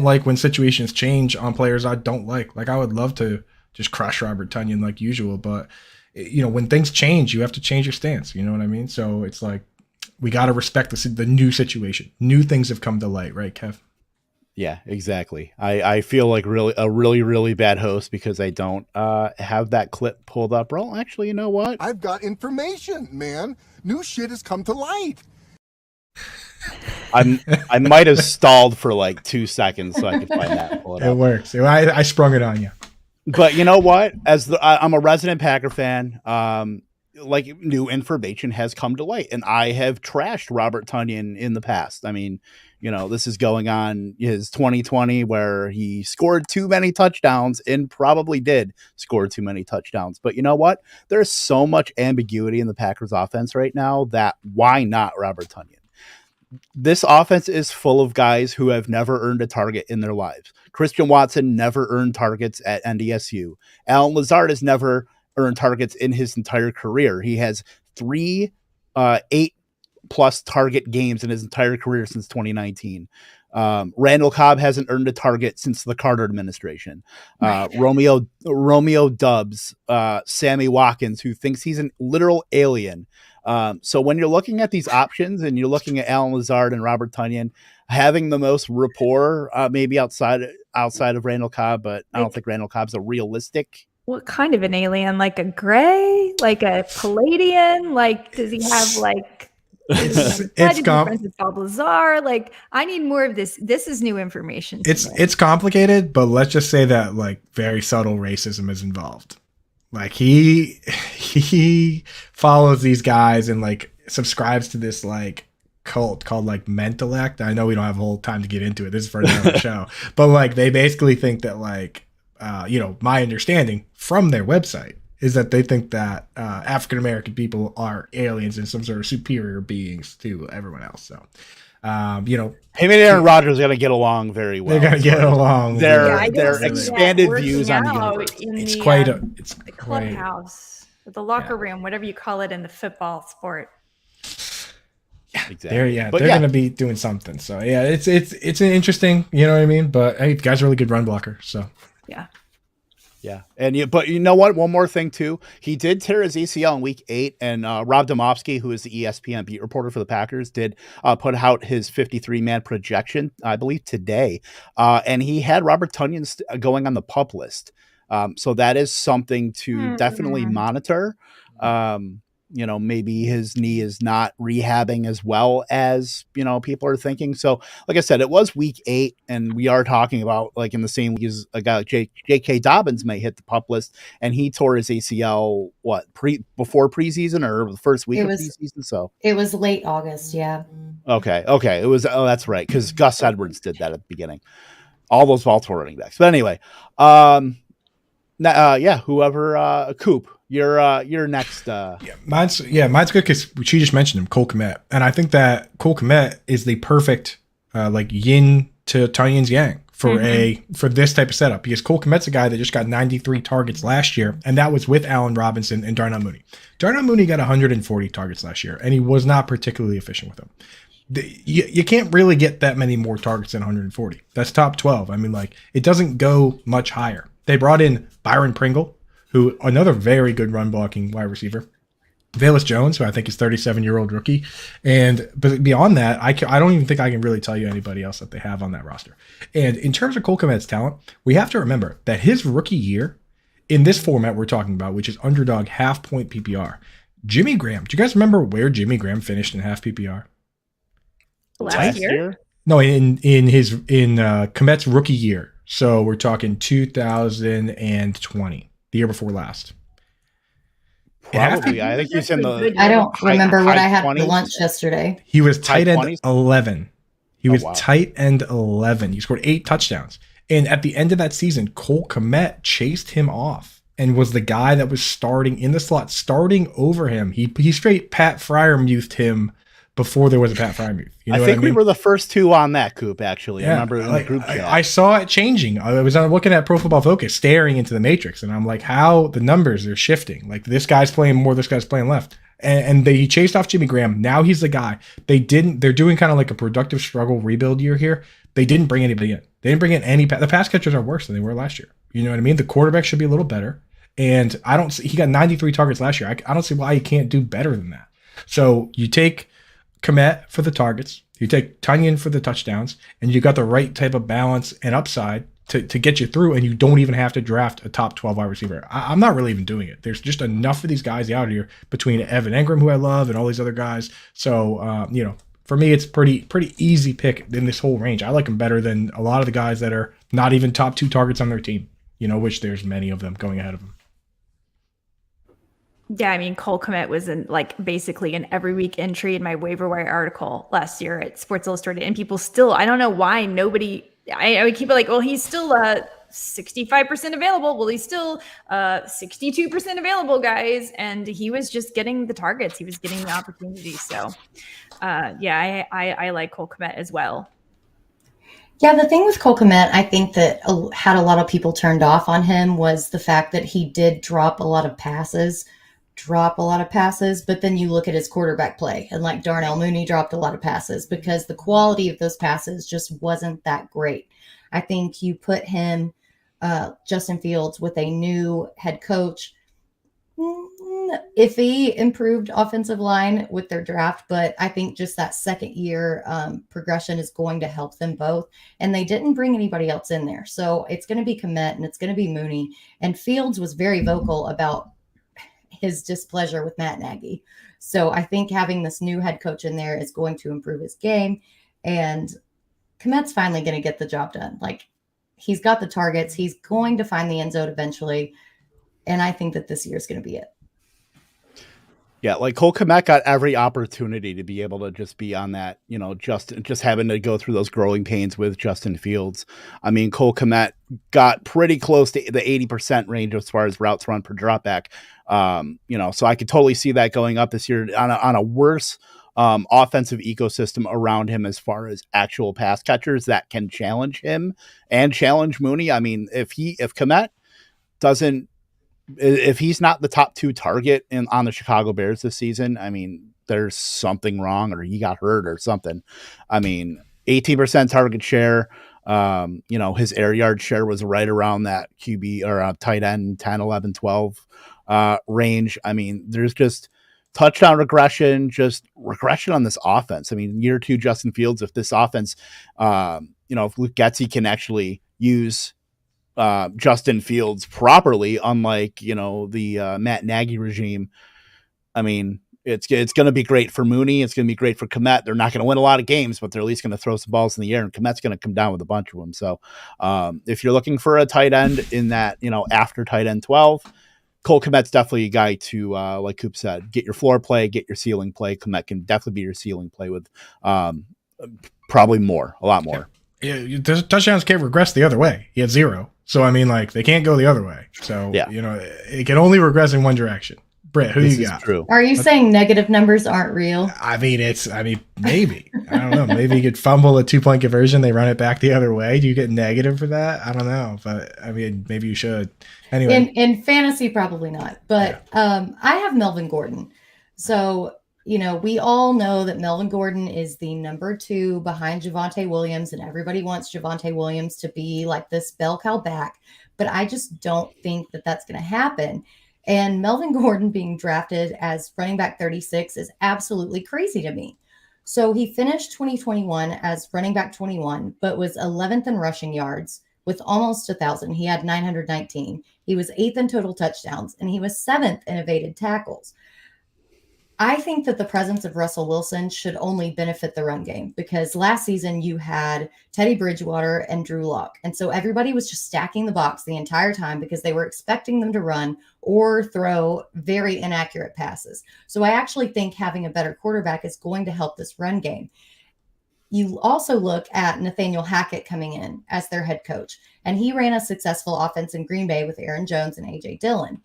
like when situations change on players I don't like. Like I would love to just crush Robert Tonyan like usual, but when things change, you have to change your stance. You know what I mean? So it's like we got to respect the new situation. New things have come to light, right, Kev? Yeah, exactly. I feel like really bad host because I don't have that clip pulled up. Well, actually, you know what? I've got information, man. New shit has come to light. I might have stalled for like 2 seconds so I could find that. It works. I sprung it on you. But you know what? I'm a resident Packer fan. Like new information has come to light, and I have trashed Robert Tonyan in the past. I mean, this is going on his 2020 where he scored too many touchdowns and probably did score too many touchdowns. But you know what? There's so much ambiguity in the Packers offense right now that why not Robert Tonyan? This offense is full of guys who have never earned a target in their lives. Christian Watson never earned targets at NDSU. Allen Lazard has never earned targets in his entire career. He has 3 8+ target games in his entire career since 2019. Randall Cobb hasn't earned a target since the Carter administration. Romeo Dubs, Sammy Watkins, who thinks he's a literal alien. So when you're looking at these options and you're looking at Allen Lazard and Robert Tonyan having the most rapport, maybe outside of Randall Cobb, but I don't think Randall Cobb's a realistic. What kind of an alien? Like a gray? Like a Palladian? Like does he have like? It's Bob Lazar. Like I need more of this. This is new information. It's complicated, but let's just say that like very subtle racism is involved. Like he follows these guys and like subscribes to this like cult called like Mentellect. I know we don't have a whole time to get into it. This is for another show, but like they basically think that like my understanding from their website is that they think that African-American people are aliens and some sort of superior beings to everyone else. So, him and Aaron Rodgers are going to get along very well. They're going to get along. Their expanded views on the universe. It's the clubhouse, the locker room, whatever you call it in the football sport. Yeah, exactly. They're going to be doing something. So yeah, it's an interesting, you know what I mean? But hey, the guy's a really good run blocker. So yeah. But you know what? One more thing too. He did tear his ACL in week 8, and Rob Domofsky, who is the ESPN beat reporter for the Packers, did put out his 53-man projection, I believe today. And he had Robert Tonyan going on the PUP list. So that is something to definitely monitor. Maybe his knee is not rehabbing as well as, people are thinking. So like I said, it was week 8 and we are talking about like in the same week as a guy like J.K. Dobbins may hit the PUP list, and he tore his ACL before preseason or the first week of preseason. So it was late August. Yeah. Okay. It was, that's right. Cause Gus Edwards did that at the beginning, all those Baltimore running backs. But anyway, whoever, Coop, you're next. Mine's good because she just mentioned him, Cole Kmet, and I think that Cole Kmet is the perfect yin to Tonyan's yang for this type of setup, because Cole Kmet's a guy that just got 93 targets last year, and that was with Allen Robinson and Darnell Mooney. Darnell Mooney got 140 targets last year, and he was not particularly efficient with them. You can't really get that many more targets than 140. That's top 12. I mean, like it doesn't go much higher. They brought in Byron Pringle, who another very good run blocking wide receiver. Velus Jones, who I think is 37-year-old rookie. But beyond that, I don't even think I can really tell you anybody else that they have on that roster. And in terms of Cole Kmet's talent, we have to remember that his rookie year in this format we're talking about, which is underdog half-point PPR, Jimmy Graham. Do you guys remember where Jimmy Graham finished in half PPR? Last year? No, in Kmet's rookie year. So we're talking 2020, the year before last. Probably. I think he's in the. I don't remember what I had for lunch yesterday. He was tight end 11. He was tight end 11. He scored 8 touchdowns. And at the end of that season, Cole Kmet chased him off and was the guy that was starting in the slot, starting over him. He straight Pat Fryermused him before there was a Pat Frymuth. You know I think we were the first two on that, Coop, actually. I remember in the group chat. I saw it changing. I was looking at Pro Football Focus, staring into the matrix, and I'm like, how the numbers are shifting. Like, this guy's playing more, this guy's playing left. And he chased off Jimmy Graham. Now he's the guy. They're doing kind of like a productive struggle rebuild year here. They didn't bring anybody in. They didn't bring in the pass catchers are worse than they were last year. You know what I mean? The quarterback should be a little better. And I don't see, he got 93 targets last year. I don't see why he can't do better than that. So you take Kmet for the targets, you take Denyon for the touchdowns, and you got the right type of balance and upside to get you through, and you don't even have to draft a top 12 wide receiver. I'm not really even doing it. There's just enough of these guys out here between Evan Engram, who I love, and all these other guys. So, for me, it's pretty easy pick in this whole range. I like him better than a lot of the guys that are not even top 2 targets on their team, which there's many of them going ahead of him. Yeah, I mean, Cole Kmet was basically an every week entry in my waiver wire article last year at Sports Illustrated, and people still, I don't know why I would keep it like, well, he's still 65% available. Well, he's still 62% available, guys. And he was just getting the targets. He was getting the opportunities. So, I like Cole Kmet as well. Yeah, the thing with Cole Kmet, I think that had a lot of people turned off on him was the fact that he did drop a lot of passes, but then you look at his quarterback play, and like Darnell Mooney dropped a lot of passes because the quality of those passes just wasn't that great. I think you put him, Justin Fields, with a new head coach, iffy improved offensive line with their draft, but I think just that second year progression is going to help them both. And they didn't bring anybody else in there. So it's going to be Kmet and it's going to be Mooney. And Fields was very vocal about his displeasure with Matt Nagy. So I think having this new head coach in there is going to improve his game. And Kmet's finally going to get the job done. Like, he's got the targets. He's going to find the end zone eventually. And I think that this year is going to be it. Yeah, like Cole Kmet got every opportunity to be able to just be on that, just having to go through those growing pains with Justin Fields. I mean, Cole Kmet got pretty close to the 80% range as far as routes run per dropback. So I could totally see that going up this year on a worse offensive ecosystem around him as far as actual pass catchers that can challenge him and challenge Mooney. I mean, if Kmet doesn't, if he's not the top 2 target on the Chicago Bears this season, I mean, there's something wrong, or he got hurt or something. I mean, 18% target share. His air yard share was right around that QB or tight end 10, 11, 12 range. I mean, there's just touchdown regression on this offense. I mean, year 2 Justin Fields, if this offense, if Luke Getsy can actually use Justin Fields properly, unlike the Matt Nagy regime, I mean, it's going to be great for Mooney. It's going to be great for Kmet. They're not going to win a lot of games, but they're at least going to throw some balls in the air, and Kmet's going to come down with a bunch of them. So if you're looking for a tight end in that, after tight end 12, Cole Kmet's definitely a guy to, like Coop said, get your floor play, get your ceiling play. Kmet can definitely be your ceiling play with probably a lot more. Yeah, touchdowns can't regress the other way. He had 0. So, I mean, they can't go the other way. So, it can only regress in one direction. Britt, who you got? True. Are you saying negative numbers aren't real? I mean, maybe. I don't know. Maybe you could fumble a 2-point conversion. They run it back the other way. Do you get negative for that? I don't know. But, I mean, maybe you should. Anyway. In fantasy, probably not. But I have Melvin Gordon. So, we all know that Melvin Gordon is the number 2 behind Javonte Williams, and everybody wants Javonte Williams to be like this bell cow back. But I just don't think that that's going to happen. And Melvin Gordon being drafted as running back 36 is absolutely crazy to me. So he finished 2021 as running back 21, but was 11th in rushing yards with almost 1,000. He had 919. He was 8th in total touchdowns, and he was 7th in evaded tackles. I think that the presence of Russell Wilson should only benefit the run game, because last season you had Teddy Bridgewater and Drew Lock. And so everybody was just stacking the box the entire time because they were expecting them to run or throw very inaccurate passes. So I actually think having a better quarterback is going to help this run game. You also look at Nathaniel Hackett coming in as their head coach, and he ran a successful offense in Green Bay with Aaron Jones and A.J. Dillon.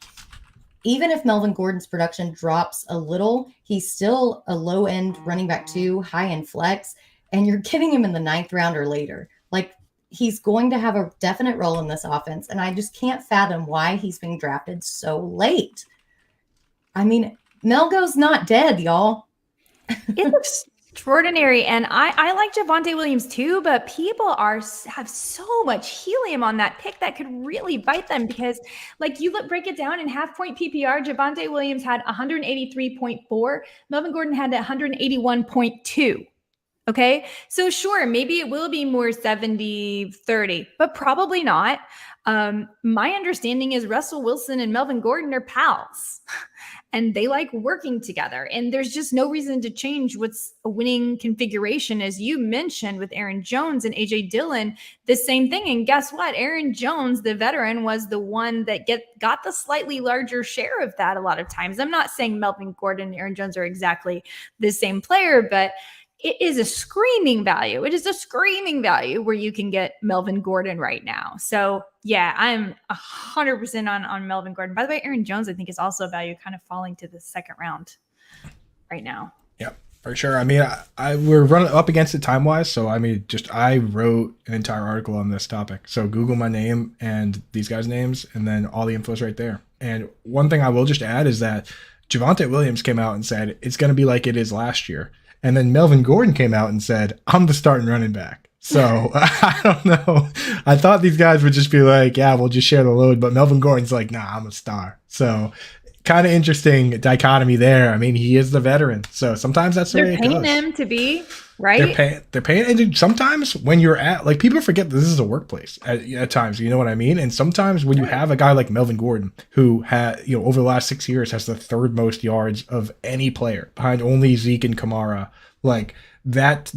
even if Melvin Gordon's production drops a little, he's still a low end running back 2, high end flex, and you're getting him in the 9th round or later. Like, he's going to have a definite role in this offense, and I just can't fathom why he's being drafted so late. I mean, Melgo's not dead, y'all. It's extraordinary. And I like Javonte Williams too, but people have so much helium on that pick that could really bite them, because like break it down in half point PPR, Javonte Williams had 183.4, Melvin Gordon had 181.2. Okay. So sure, maybe it will be more 70-30, but probably not. My understanding is Russell Wilson and Melvin Gordon are pals and they like working together. And there's just no reason to change what's a winning configuration. As you mentioned with Aaron Jones and AJ Dillon, the same thing. And guess what? Aaron Jones, the veteran, was the one that got the slightly larger share of that a lot of times. I'm not saying Melvin Gordon and Aaron Jones are exactly the same player, but it is a screaming value. It is a screaming value where you can get Melvin Gordon right now. So yeah, I'm 100% on Melvin Gordon. By the way, Aaron Jones, I think, is also a value kind of falling to the 2nd round right now. Yeah, for sure. I mean, we're running up against it time-wise. So, I mean, I wrote an entire article on this topic. So Google my name and these guys' names, and then all the info is right there. And one thing I will just add is that Javonte Williams came out and said, it's going to be like it is last year. And then Melvin Gordon came out and said, I'm the starting running back. So I don't know. I thought these guys would just be like, yeah, we'll just share the load. But Melvin Gordon's like, nah, I'm a star. So kind of interesting dichotomy there. I mean, he is the veteran. So sometimes that's the way it goes. They're paying him to be, right? They're paying. And sometimes when you're like, people forget that this is a workplace at times, you know what I mean? And sometimes when you have a guy like Melvin Gordon, who had, over the last 6 years has the 3rd most yards of any player behind only Zeke and Kamara, like that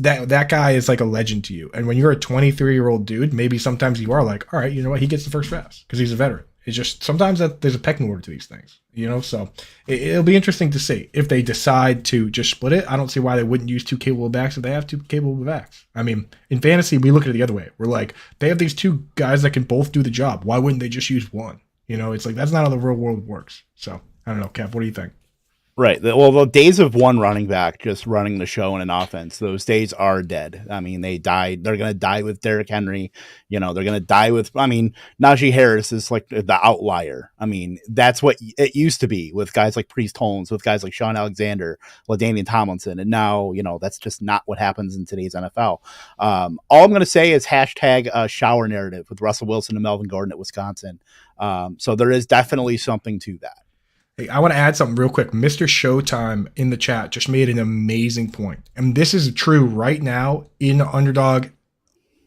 guy is like a legend to you. And when you're a 23-year-old dude, maybe sometimes you are like, all right, you know what? He gets the first pass because he's a veteran. It's just sometimes that there's a pecking order to these things, so it'll be interesting to see if they decide to just split it. I don't see why they wouldn't use 2 capable backs if they have 2 capable backs. I mean, in fantasy, we look at it the other way. We're like, they have these 2 guys that can both do the job. Why wouldn't they just use one? It's like, that's not how the real world works. So I don't know, Kev, what do you think? Right. Well, the days of one running back just running the show in an offense, those days are dead. I mean, they died. They're going to die with Derrick Henry. They're going to die with, Najee Harris is like the outlier. I mean, that's what it used to be with guys like Priest Holmes, with guys like Sean Alexander, LaDainian Tomlinson. And now, that's just not what happens in today's NFL. All I'm going to say is hashtag shower narrative with Russell Wilson and Melvin Gordon at Wisconsin. So there is definitely something to that. Hey, I want to add something real quick. Mr. Showtime in the chat just made an amazing point. And this is true right now in Underdog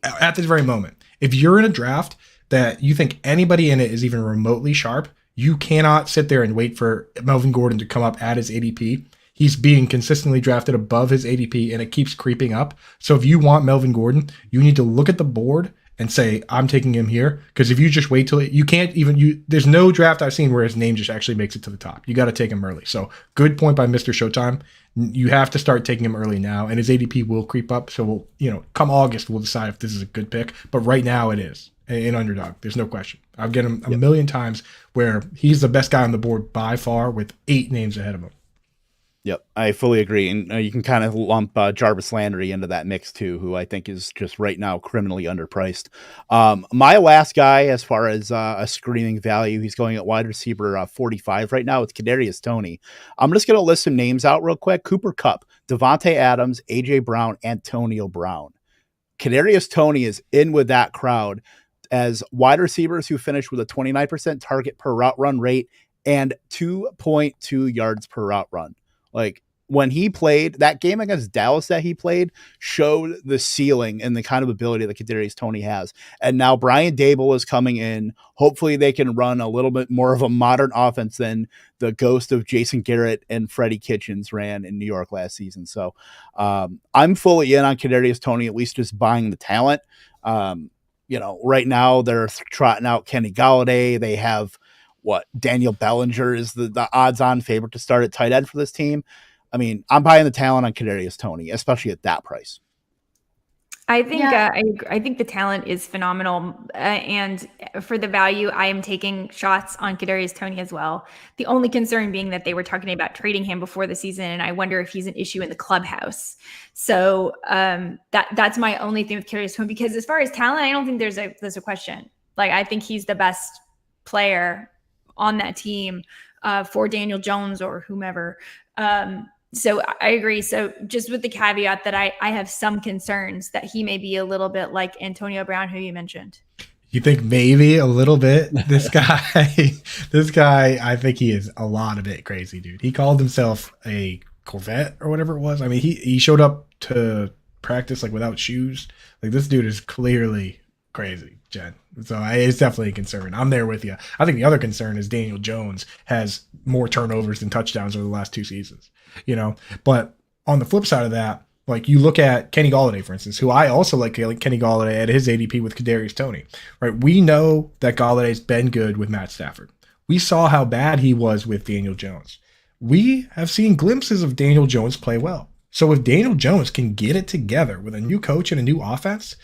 at this very moment. If you're in a draft that you think anybody in it is even remotely sharp, you cannot sit there and wait for Melvin Gordon to come up at his ADP. He's being consistently drafted above his ADP, and it keeps creeping up. So if you want Melvin Gordon, you need to look at the board and say, I'm taking him here. Because if you just wait till you can't even, there's no draft I've seen where his name just actually makes it to the top. You got to take him early. So good point by Mr. Showtime. You have to start taking him early now, and his ADP will creep up. So come August, we'll decide if this is a good pick. But right now it is in Underdog. There's no question. I've get him a million times where he's the best guy on the board by far with 8 names ahead of him. Yep, I fully agree. And you can kind of lump Jarvis Landry into that mix too, who I think is just right now criminally underpriced. My last guy, as far as a screaming value, he's going at wide receiver 45 right now. It's Kadarius Toney. I'm just going to list some names out real quick. Cooper Kupp, Devontae Adams, A.J. Brown, Antonio Brown. Kadarius Toney is in with that crowd as wide receivers who finish with a 29% target per route run rate and 2.2 yards per route run. Like when he played that game against Dallas that he played showed the ceiling and the kind of ability that Kadarius Toney has. And now Brian Dable is coming in. Hopefully they can run a little bit more of a modern offense than the ghost of Jason Garrett and Freddie Kitchens ran in New York last season. So I'm fully in on Kadarius Toney, at least just buying the talent. Right now they're trotting out Kenny Galladay. They have Daniel Bellinger is the odds-on favorite to start at tight end for this team. I mean, I'm buying the talent on Kadarius Toney, especially at that price. I think Yeah. I think the talent is phenomenal, and for the value, I am taking shots on Kadarius Toney as well. The only concern being that they were talking about trading him before the season, and I wonder if he's an issue in the clubhouse. So that's my only thing with Kadarius Toney, because as far as talent, I don't think there's a question. Like, I think he's the best player on that team for Daniel Jones or whomever. So I agree. So just with the caveat that I have some concerns that he may be a little bit like Antonio Brown, who you mentioned. You think maybe a little bit? This guy, I think he is a lot of it crazy, dude. He called himself a Corvette or whatever it was. I mean, he showed up to practice like without shoes. Like, this dude is clearly crazy, Jen. So it's definitely a concern. I'm there with you. I think the other concern is Daniel Jones has more turnovers than touchdowns over the last 2 seasons. But on the flip side of that, like, you look at Kenny Golladay, for instance, who I also like Kenny Golladay at his ADP with Kadarius Toney, right? We know that Galladay's been good with Matt Stafford. We saw how bad he was with Daniel Jones. We have seen glimpses of Daniel Jones play well. So if Daniel Jones can get it together with a new coach and a new offense,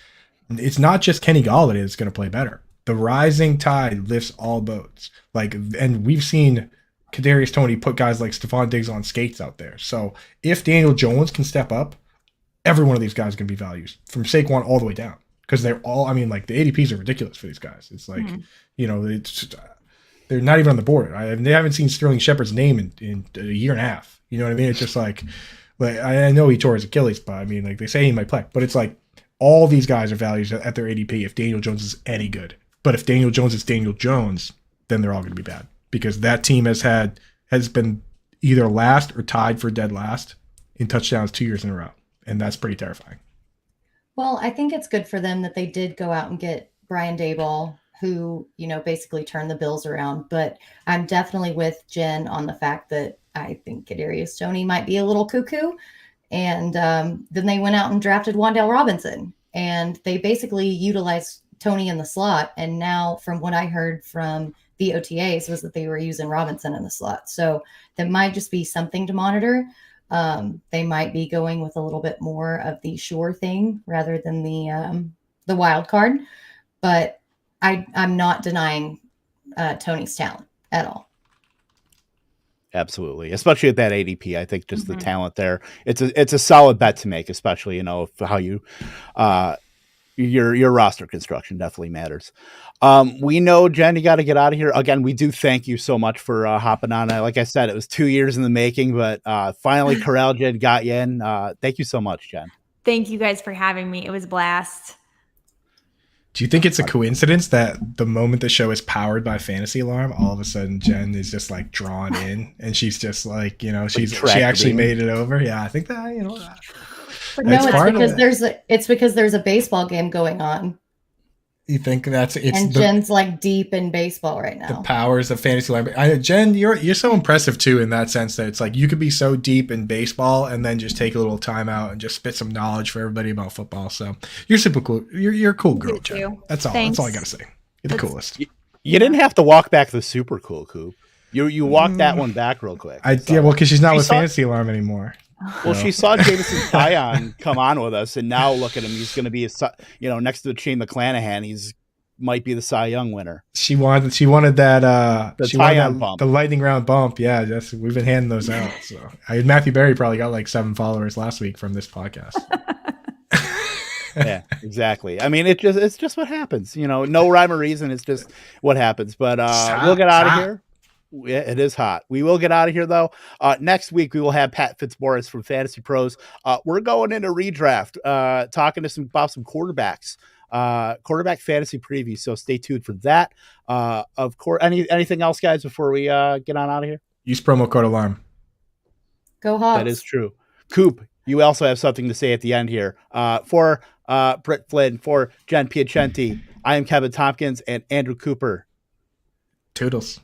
it's not just Kenny Golladay that's going to play better. The rising tide lifts all boats. And we've seen Kadarius Toney put guys like Stephon Diggs on skates out there. So if Daniel Jones can step up, every one of these guys can be values from Saquon all the way down, because they're all, I mean, like, the ADPs are ridiculous for these guys. It's like, they're not even on the board. They haven't seen Sterling Shepard's name in a year and a half. You know what I mean? It's just like I know he tore his Achilles, but I mean, like, they say he might play, but it's like all these guys are values at their ADP if Daniel Jones is any good. But if Daniel Jones is Daniel Jones, then they're all going to be bad, because that team has been either last or tied for dead last in touchdowns 2 years in a row. And that's pretty terrifying. Well, I think it's good for them that they did go out and get Brian Daboll, who, basically turned the Bills around. But I'm definitely with Jen on the fact that I think Kadarius Toney might be a little cuckoo. And then they went out and drafted Wan'Dale Robinson, and they basically utilized Toney in the slot. And now, from what I heard from the OTAs, was that they were using Robinson in the slot. So that might just be something to monitor. They might be going with a little bit more of the sure thing rather than the wild card. But I'm not denying Toney's talent at all. Absolutely, especially at that ADP. I think just the talent there. It's a solid bet to make, especially how you your roster construction definitely matters. We know, Jen, you got to get out of here. Again, we do thank you so much for hopping on. Like I said, it was 2 years in the making, but finally Corral Jen got you in. Thank you so much, Jen. Thank you guys for having me. It was a blast. Do you think it's a coincidence that the moment the show is powered by Fantasy Alarm, all of a sudden Jen is just like drawn in, and she's just like, she actually made it over? Yeah, I think that, But no, it's because there's a baseball game going on. You think Jen's like deep in baseball right now. The powers of Fantasy Alarm. Jen, you're so impressive too, in that sense that it's like you could be so deep in baseball and then just take a little time out and just spit some knowledge for everybody about football. So you're super cool. You're a cool girl, Jen. That's all. Thanks. That's all I gotta say. You're the coolest. You didn't have to walk back the super cool Coop. You walked that one back real quick. Because she's not with Fantasy Alarm anymore. Well, she saw Jameson Taillon come on with us, and now look at him. He's going to be next to Shane McClanahan. He's might be the Cy Young winner. She wanted that bump. The lightning round bump. Yeah, we've been handing those out. So Matthew Berry probably got like 7 followers last week from this podcast. Yeah, exactly. I mean, it's just what happens. No rhyme or reason. It's just what happens. But we'll get out of here. Yeah, it is hot. We will get out of here, though. Next week, we will have Pat Fitzmaurice from Fantasy Pros. We're going into redraft, talking about some quarterbacks, quarterback fantasy preview. So stay tuned for that. Of course, anything else, guys, before we get on out of here? Use promo code ALARM. Go Hawks. That is true. Coop, you also have something to say at the end here. For Britt Flinn, for Jen Piacenti, I am Kevin Tompkins and Andrew Cooper. Toodles.